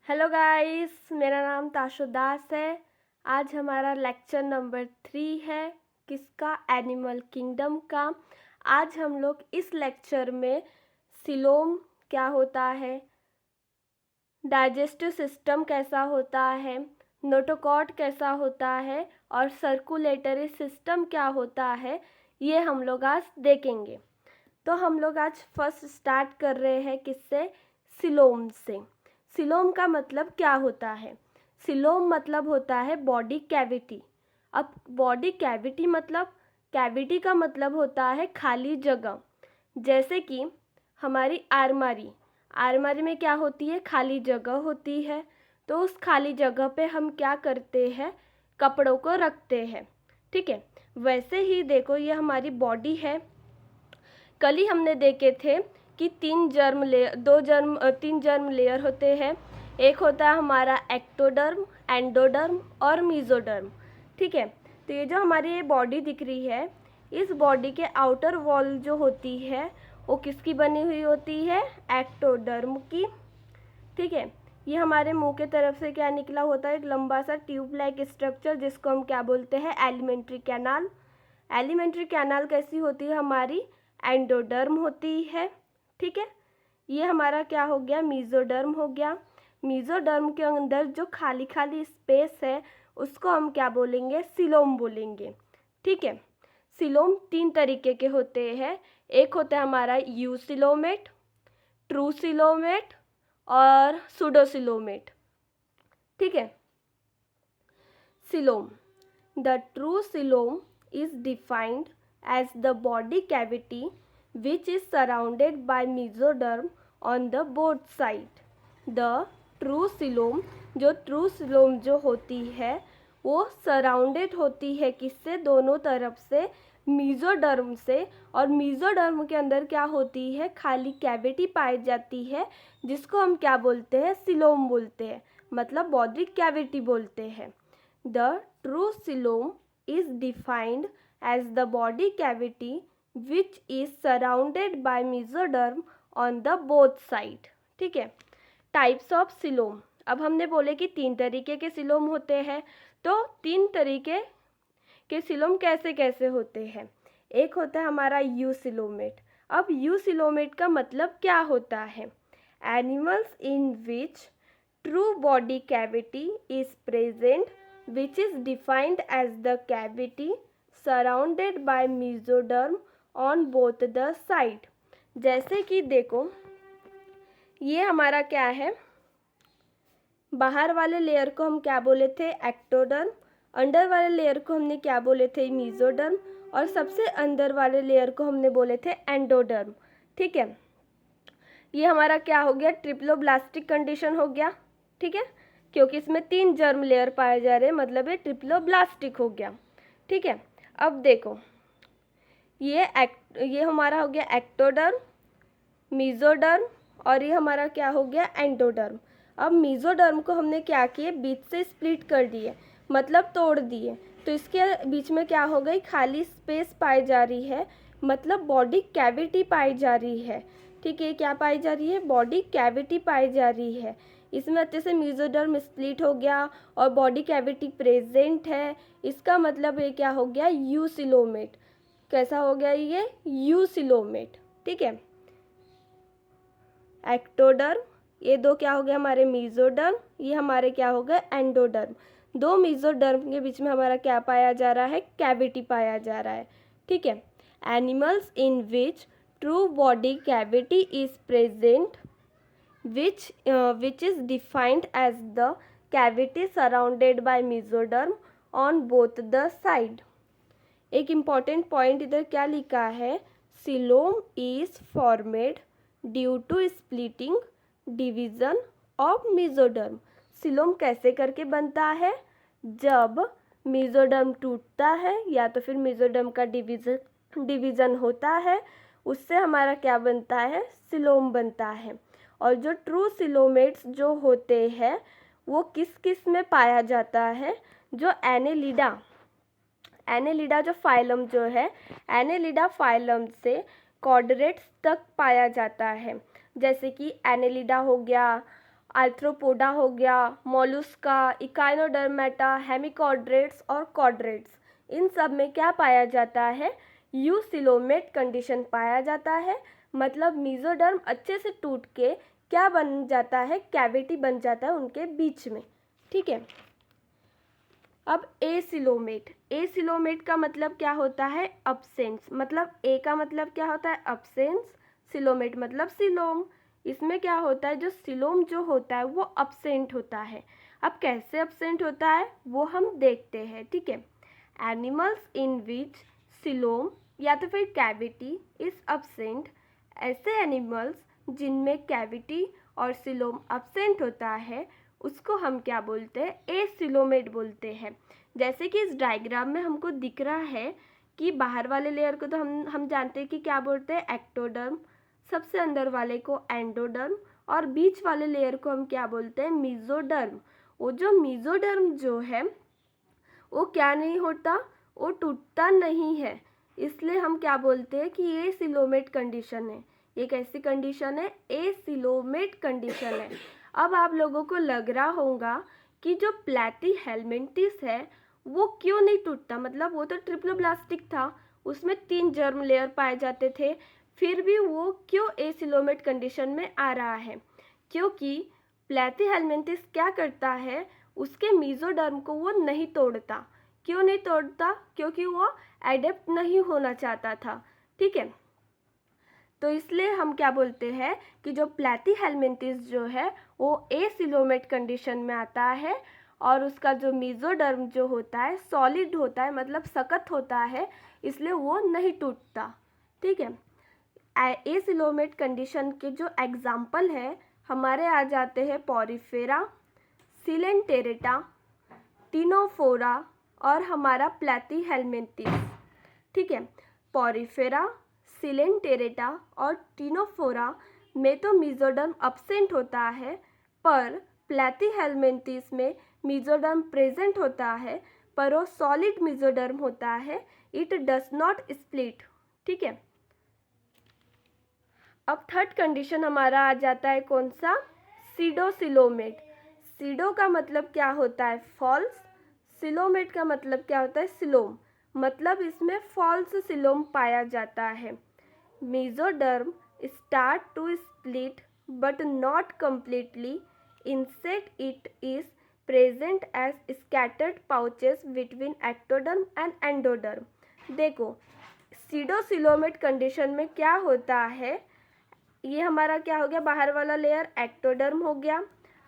Hello guys, मेरा नाम ताशु दास है। आज हमारा लेक्चर नंबर 3 है। किसका? एनिमल किंगडम का। आज हम लोग इस लेक्चर में सिलोम क्या होता है, डाइजेस्टिव सिस्टम कैसा होता है, नोटोकॉट कैसा होता है और सर्कुलेटरी सिस्टम क्या होता है, ये हम लोग आज देखेंगे। तो हम लोग आज फर्स्ट स्टार्ट कर रहे हैं किससे? सिलोम से। सिलोम का मतलब क्या होता है? सिलोम मतलब होता है बॉडी कैविटी। अब बॉडी कैविटी मतलब, कैविटी का मतलब होता है खाली जगह। जैसे कि हमारी आलमारी, आलमारी में क्या होती है? खाली जगह होती है। तो उस खाली जगह पे हम क्या करते हैं? कपड़ों को रखते हैं। ठीक है, वैसे ही देखो ये हमारी बॉडी है। कल ही हमने देखे थे कि तीन जर्म लेयर होते हैं। एक होता है हमारा एक्टोडर्म, एंडोडर्म और मीजोडर्म। ठीक है, तो ये जो हमारी ये बॉडी दिख रही है, इस बॉडी के आउटर वॉल जो होती है वो किसकी बनी हुई होती है? एक्टोडर्म की। ठीक है, ये हमारे मुंह के तरफ से क्या निकला होता है? एक लंबा सा ट्यूब लाइक स्ट्रक्चर, जिसको हम क्या बोलते हैं? Alimentary canal. एलिमेंट्री कैनाल कैसी होती है? हमारी एंडोडर्म होती है। ठीक है, ये हमारा क्या हो गया? मीजोडर्म हो गया। मीजोडर्म के अंदर जो खाली खाली स्पेस है उसको हम क्या बोलेंगे? सिलोम बोलेंगे। ठीक है, सिलोम तीन तरीके के होते हैं। एक होता है हमारा यूसिलोमेट, ट्रूसिलोमेट और सुडोसिलोमेट। ठीक है, coelom, the true coelom is defined as the body cavity which is surrounded by mesoderm on the both side. The true coelom, जो true coelom जो होती है वो सराउंडेड होती है किससे? दोनों तरफ से, मीजोडर्म से। और मीजोडर्म के अंदर क्या होती है? खाली कैविटी पाई जाती है, जिसको हम क्या बोलते हैं? सिलोम बोलते हैं, मतलब बॉडी कैविटी बोलते हैं। The true coelom is defined as the body cavity which is surrounded by mesoderm on the both side. ठीक है, टाइप्स ऑफ सिलोम। अब हमने बोले कि तीन तरीके के सिलोम होते हैं, तो तीन तरीके के सिलोम कैसे कैसे होते हैं? एक होता है हमारा यूसिलोमेट। अब यूसिलोमेट का मतलब क्या होता है? Animals in which true body cavity is present which is defined as the cavity surrounded by mesoderm on both the side. जैसे कि देखो ये हमारा क्या है? बाहर वाले लेयर को हम क्या बोले थे? एक्टोडर्म। अंदर वाले लेयर को हमने क्या बोले थे? मीजोडर्म। और सबसे अंदर वाले लेयर को हमने बोले थे एंडोडर्म। ठीक है, ये हमारा क्या हो गया? ट्रिप्लोब्लास्टिक कंडीशन हो गया। ठीक है, क्योंकि इसमें तीन जर्म लेयर पाए जा रहे हैं, मतलब ये ट्रिप्लोब्लास्टिक हो गया। ठीक है, अब देखो ये हमारा हो गया एक्टोडर्म, मीजोडर्म और ये हमारा क्या हो गया? एंडोडर्म। अब मीजोडर्म को हमने क्या किए? बीच से स्प्लिट कर दिए, मतलब तोड़ दिए। तो इसके बीच में क्या हो गई? खाली स्पेस पाई जा रही है, मतलब बॉडी कैविटी पाई जा रही है। ठीक है, क्या पाई जा रही है? बॉडी कैविटी पाई जा रही है। इसमें अच्छे से मीजोडर्म स्प्लिट हो गया और बॉडी कैविटी प्रेजेंट है। इसका मतलब ये क्या हो गया? यूसिलोमेट। कैसा हो गया ये? यूसिलोमेट। ठीक है, एक्टोडर्म, ये दो क्या हो गया? हमारे मीजोडर्म। ये हमारे क्या हो गए? एंडोडर्म। दो मीजोडर्म के बीच में हमारा क्या पाया जा रहा है? कैविटी पाया जा रहा है। ठीक है, animals in which true body cavity is present which is defined as the cavity surrounded by mesoderm on both the side. एक इम्पॉर्टेंट पॉइंट इधर क्या लिखा है? Coelom is formed due to splitting division of mesoderm. Coelom कैसे करके बनता है? जब मीजोडर्म टूटता है या तो फिर मीजोडर्म का डिवीजन होता है, उससे हमारा क्या बनता है? सिलोम बनता है। और जो ट्रू सिलोमेट्स जो होते हैं वो किस किस में पाया जाता है? जो एनेलिडा जो फाइलम जो है, एनेलिडा फाइलम से कॉर्डेट्स तक पाया जाता है। जैसे कि एनेलिडा हो गया आर्थ्रोपोडा हो गया, मोलुस्का, इकाइनोडर्मेटा, हेमिकॉर्ड्रेट्स और कॉर्ड्रेट्स, इन सब में क्या पाया जाता है, यूसिलोमेट कंडीशन पाया जाता है। मतलब मेसोडर्म अच्छे से टूट के क्या बन जाता है, कैविटी बन जाता है उनके बीच में। ठीक है, अब एसिलोमेट, एसिलोमेट का मतलब क्या होता है, अब्सेंस। मतलब ए का मतलब क्या होता है, अब्सेंस, सिलोमेट मतलब सिलोम। इसमें क्या होता है, जो सिलोम जो होता है वो अब्सेंट होता है। अब कैसे अब्सेंट होता है वो हम देखते हैं। ठीक है, एनिमल्स इन विच सिलोम या तो फिर कैविटी इज अब्सेंट, ऐसे एनिमल्स जिनमें कैविटी और सिलोम अब्सेंट होता है उसको हम क्या बोलते हैं, एसिलोमेट बोलते हैं। जैसे कि इस डायग्राम में हमको दिख रहा है कि बाहर वाले लेयर को तो हम जानते हैं कि क्या बोलते हैं, एक्टोडर्म, सबसे अंदर वाले को एंडोडर्म, और बीच वाले लेयर को हम क्या बोलते हैं, मेसोडर्म। वो जो मेसोडर्म जो है वो क्या नहीं होता, वो टूटता नहीं है, इसलिए हम क्या बोलते हैं कि ये सिलोमेट कंडीशन है। ये कैसी कंडीशन है, एसिलोमेट कंडीशन है। अब आप लोगों को लग रहा होगा कि जो प्लैटीहेलमिन्थिस है वो क्यों नहीं टूटता, मतलब वो तो ट्रिप्लोब्लास्टिक था, उसमें 3 जर्म लेयर पाए जाते थे, फिर भी वो क्यों एसिलोमेट कंडीशन में आ रहा है, क्योंकि प्लैटीहेलमिन्थिस क्या करता है, उसके मेसोडर्म को वो नहीं तोड़ता। क्यों नहीं तोड़ता, क्योंकि वो एडेप्ट नहीं होना चाहता था। ठीक है, तो इसलिए हम क्या बोलते हैं कि जो प्लैटीहेलमिन्थिस जो है वो एसिलोमेट कंडीशन में आता है, और उसका जो मेसोडर्म जो होता है सॉलिड होता है, मतलब सख्त होता है, इसलिए वो नहीं टूटता। ठीक है, एसिलोमेट कंडीशन के जो एग्जाम्पल है हमारे आ जाते हैं पॉरीफेरा, सिलेंटेरेटा, टिनोफोरा और हमारा प्लैटीहेलमिन्थिस। ठीक है, पॉरीफेरा, सिलेंटेरेटा और टिनोफोरा में तो मेसोडर्म अब्सेंट होता है, पर प्लैटीहेलमिन्थिस में मेसोडर्म प्रेजेंट होता है, पर वो सॉलिड मेसोडर्म होता है, इट डज नॉट स्प्लिट। ठीक है, अब थर्ड कंडीशन हमारा आ जाता है कौन सा, सीडोसिलोमेट। सीडो का मतलब क्या होता है, फॉल्स, सिलोमेट का मतलब क्या होता है, सिलोम, मतलब इसमें फॉल्स सिलोम पाया जाता है। Mesoderm start to split but not completely, instead it is present as scattered pouches between ectoderm and endoderm। देखो, सीडोसिलोमेट कंडीशन में क्या होता है, ये हमारा क्या हो गया, बाहर वाला लेयर एक्टोडर्म हो गया,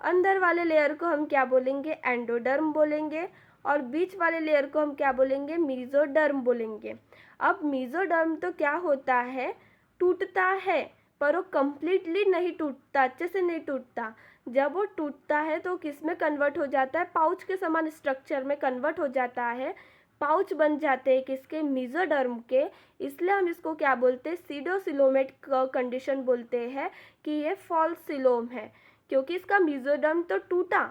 अंदर वाले लेयर को हम क्या बोलेंगे, एंडोडर्म बोलेंगे, और बीच वाले लेयर को हम क्या बोलेंगे, मेसोडर्म बोलेंगे। अब मेसोडर्म तो क्या होता है, टूटता है, पर वो कंप्लीटली नहीं टूटता, अच्छे से नहीं टूटता। जब वो टूटता है तो किस में कन्वर्ट हो जाता है, पाउच के समान स्ट्रक्चर में कन्वर्ट हो जाता है, पाउच बन जाते हैं किसके, मेसोडर्म के। इसलिए हम इसको क्या बोलते हैं, सीडोसिलोमेट कंडीशन बोलते हैं कि ये फॉल्स सिलोम है, क्योंकि इसका मेसोडर्म तो टूटा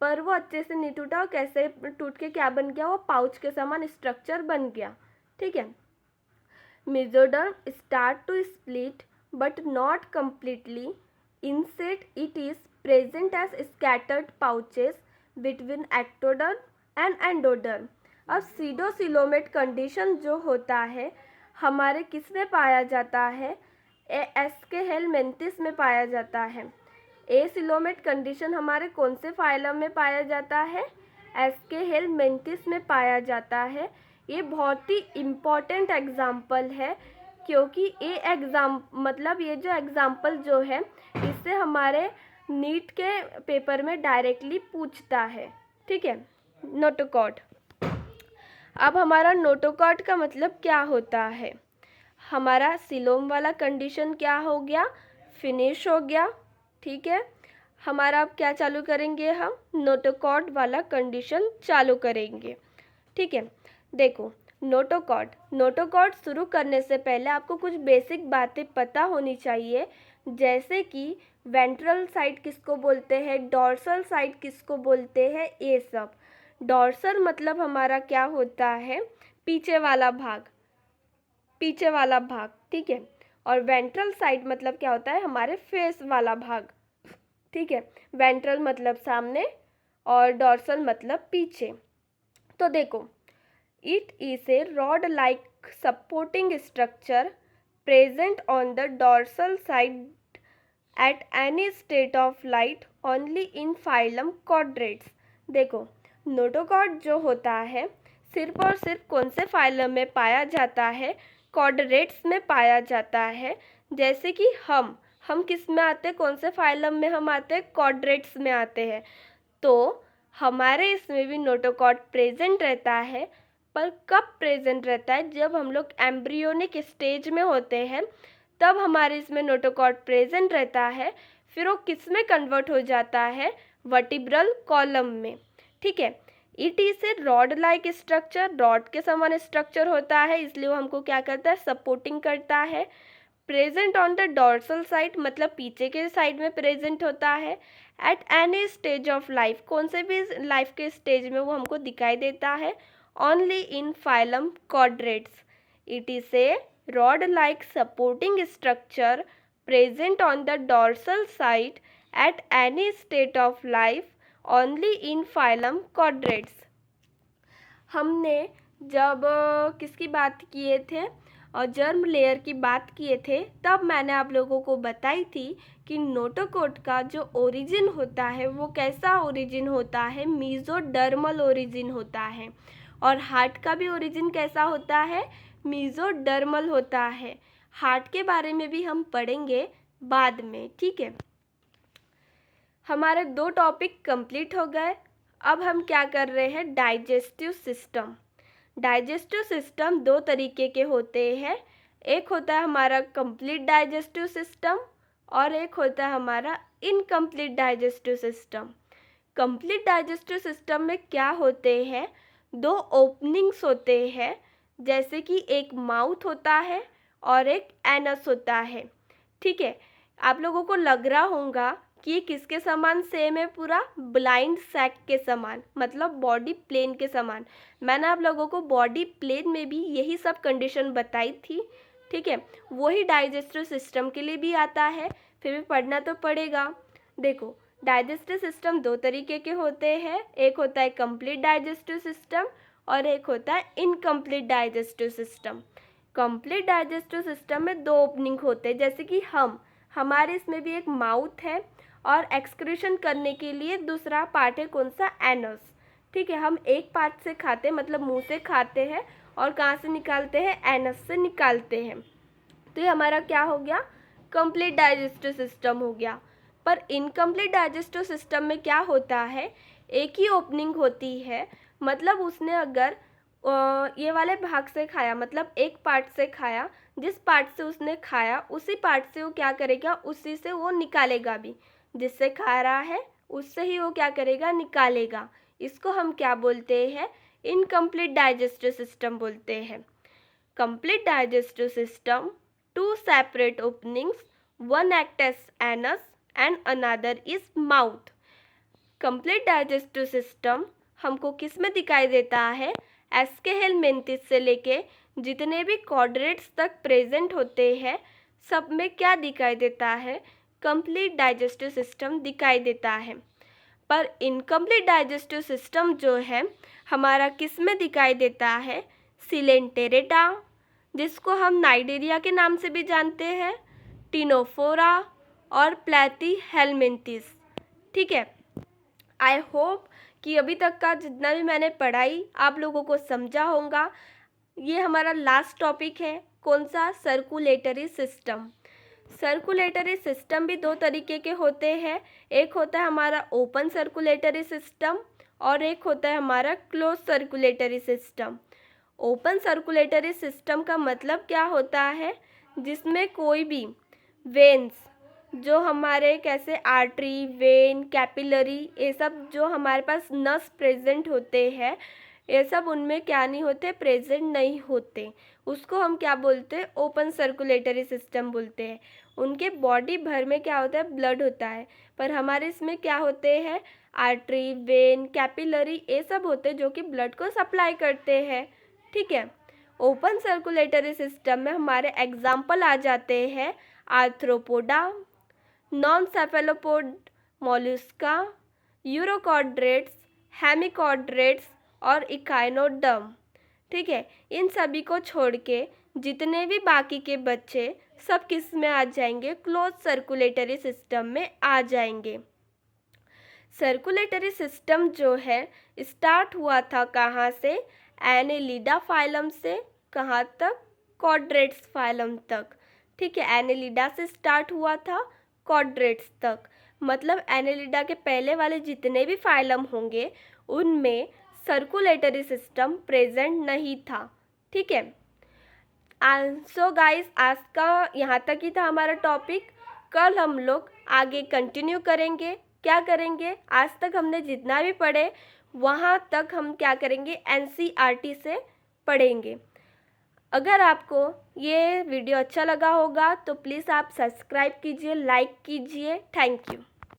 पर वो अच्छे से नहीं टूटा, और कैसे टूट के क्या बन गया, वो पाउच के समान स्ट्रक्चर बन गया। ठीक है, mesoderm start to split but not completely, instead it is present as scattered pouches between ectoderm and endoderm। अब सीडोसिलोमेट कंडीशन जो होता है हमारे किस में पाया जाता है, एस्केहेलमिन्थिस में पाया जाता है। एसिलोमेट कंडीशन हमारे कौन से फाइलम में पाया जाता है, एस्केहेलमिन्थिस में पाया जाता है। ये बहुत ही इम्पॉर्टेंट एग्जाम्पल है, क्योंकि ये मतलब ये जो एग्जाम्पल जो है इससे हमारे नीट के पेपर में डायरेक्टली पूछता है। ठीक है, नोटोकॉट। अब हमारा नोटोकॉट का मतलब क्या होता है, हमारा सिलोम वाला कंडीशन क्या हो गया, फिनिश हो गया। ठीक है, हमारा अब क्या चालू करेंगे, हम नोटोकॉट वाला कंडीशन चालू करेंगे। ठीक है, देखो, नोटोकॉट शुरू करने से पहले आपको कुछ बेसिक बातें पता होनी चाहिए, जैसे कि वेंट्रल साइड किसको बोलते हैं, डॉर्सल साइड किसको बोलते हैं, ये सब। डॉर्सल मतलब हमारा क्या होता है, पीछे वाला भाग, पीछे वाला भाग। ठीक है, और वेंट्रल साइड मतलब क्या होता है, हमारे फेस वाला भाग। ठीक है। वेंट्रल मतलब सामने और डॉर्सल मतलब पीछे। तो देखो, it is a rod like supporting structure present on the dorsal side at any state of light only in phylum chordates. देखो, नोटोकॉर्ड जो होता है सिर्फ और सिर्फ कौन से फाइलम में पाया जाता है? कॉर्डेट्स में पाया जाता है। जैसे कि हम किस में आते हैं? कौन से फाइलम में हम आते हैं? कॉर्डेट्स में आते हैं। तो हमारे इसमें भी नोटोकॉर्ड प्रेजेंट रहता है, पर कब प्रेजेंट रहता है? जब हम लोग एम्ब्रियोनिक स्टेज में होते हैं, तब हमारे इसमें नोटोकॉर्ड प्रेजेंट रहता है। फिर वो किस में कन्वर्ट हो जाता है? वर्टिब्रल कॉलम में। ठीक है। It is a rod like structure, rod के समान स्ट्रक्चर होता है, इसलिए वो हमको क्या करता है? सपोर्टिंग करता है। Present on the dorsal side मतलब पीछे के साइड में प्रेजेंट होता है। At any stage of life, कौन से भी लाइफ के स्टेज में वो हमको दिखाई देता है? Only in phylum chordates. It is a rod like supporting structure present on the dorsal side at any state of life only in phylum chordates. हमने जब किसकी बात किए थे और जर्म लेयर की बात किए थे, तब मैंने आप लोगों को बताई थी कि नोटोकॉर्ड का जो ओरिजिन होता है वो कैसा ओरिजिन होता है? मीजोडर्मल ओरिजिन होता है। और हार्ट का भी ओरिजिन कैसा होता है? मीजोडर्मल होता है। हार्ट के बारे में भी हम पढ़ेंगे बाद में। ठीक है। हमारे 2 टॉपिक कंप्लीट हो गए। अब हम क्या कर रहे हैं? Digestive system. डाइजेस्टिव सिस्टम 2 तरीके के होते हैं। एक होता है हमारा कंप्लीट डाइजेस्टिव सिस्टम और एक होता है हमारा incomplete digestive system. Complete digestive system में क्या होते हैं? 2 ओपनिंग्स होते हैं, जैसे कि एक माउथ होता है और एक एनस होता है। ठीक है। आप लोगों को लग रहा होगा कि ये किसके समान सेम है? पूरा ब्लाइंड सैक के समान, मतलब बॉडी प्लेन के समान। मैंने आप लोगों को बॉडी प्लेन में भी यही सब कंडीशन बताई थी। ठीक है। वही डाइजेस्टिव सिस्टम के लिए भी आता है, फिर भी पढ़ना तो पड़ेगा। देखो, डाइजेस्टिव सिस्टम 2 तरीके के होते हैं। एक होता है कंप्लीट डाइजेस्टिव सिस्टम और एक होता है incomplete digestive system. Complete digestive system में 2 ओपनिंग होते हैं, जैसे कि हमारे इसमें भी एक माउथ है और एक्सक्रीशन करने के लिए दूसरा पार्ट है कौन सा? एनस। ठीक है। हम एक पार्ट से खाते हैं, मतलब मुंह से खाते हैं, और कहाँ से निकालते हैं? एनस से निकालते हैं। तो ये हमारा क्या हो गया? कंप्लीट डाइजेस्टिव सिस्टम हो गया। पर इनकम्प्लीट डाइजेस्टिव सिस्टम में क्या होता है? एक ही ओपनिंग होती है, मतलब उसने अगर ये वाले भाग से खाया, मतलब एक पार्ट से खाया, जिस पार्ट से उसने खाया उसी पार्ट से वो क्या करेगा? उसी से वो निकालेगा भी। जिससे खा रहा है उससे ही वो क्या करेगा? निकालेगा। इसको हम क्या बोलते हैं? इनकम्प्लीट डाइजेस्टिव सिस्टम बोलते हैं। Complete digestive system 2 separate openings, one act as anus and another is mouth। Complete digestive system हमको किस में दिखाई देता है? एस्केहेलमिन्थिस से लेके जितने भी कॉर्डेट्स तक प्रेजेंट होते हैं, सब में क्या दिखाई देता है? कंप्लीट डाइजेस्टिव सिस्टम दिखाई देता है। पर इनकम्प्लीट डाइजेस्टिव सिस्टम जो है हमारा किस में दिखाई देता है? सिलेंटेरेटा, जिसको हम नाइडेरिया के नाम से भी जानते हैं, टिनोफोरा और प्लैटीहेलमिन्थिस। ठीक है। आई होप कि अभी तक का जितना भी मैंने पढ़ाई आप लोगों को समझा होगा। ये हमारा लास्ट टॉपिक है, कौन सा? Circulatory system. सर्कुलेटरी सिस्टम भी 2 तरीके के होते हैं। एक होता है हमारा ओपन सर्कुलेटरी सिस्टम और एक होता है हमारा close circulatory system. Open circulatory system का मतलब क्या होता है? जिसमें कोई भी वेन्स, जो हमारे कैसे आर्टरी, वेन, कैपिलरी, ये सब जो हमारे पास नस प्रेजेंट होते हैं, ये सब उनमें क्या नहीं होते? प्रेजेंट नहीं होते। उसको हम क्या बोलते हैं? ओपन सर्कुलेटरी सिस्टम बोलते हैं। उनके बॉडी भर में क्या होता है? ब्लड होता है। पर हमारे इसमें क्या होते हैं? आर्टरी, वेन, कैपिलरी, ये सब होते हैं जो कि ब्लड को सप्लाई करते हैं। ठीक है। ओपन सर्कुलेटरी सिस्टम में हमारे एग्जाम्पल आ जाते हैं Arthropoda, non cephalopod, Mollusca, urochordates, hemichordates और इकाइनोडर्म। ठीक है, इन सभी को छोड़ के जितने भी बाकी के बच्चे सब किस में आ जाएंगे, क्लोज सर्कुलेटरी सिस्टम में आ जाएंगे। सर्कुलेटरी सिस्टम जो है स्टार्ट हुआ था कहाँ से, एनेलिडा फाइलम से कहाँ तक, कॉर्डेट्स फाइलम तक। ठीक है, एनेलिडा से स्टार्ट हुआ था कॉर्डेट्स तक, मतलब एनेलिडा के पहले वाले जितने भी फाइलम होंगे उनमें सर्कुलेटरी सिस्टम प्रेजेंट नहीं था। ठीक है, सो गाइस आज का यहाँ तक ही था हमारा टॉपिक। कल हम लोग आगे कंटिन्यू करेंगे। क्या करेंगे, आज तक हमने जितना भी पढ़े वहाँ तक हम क्या करेंगे, NCERT से पढ़ेंगे। अगर आपको ये वीडियो अच्छा लगा होगा तो प्लीज़ आप सब्सक्राइब कीजिए, लाइक कीजिए। Thank you.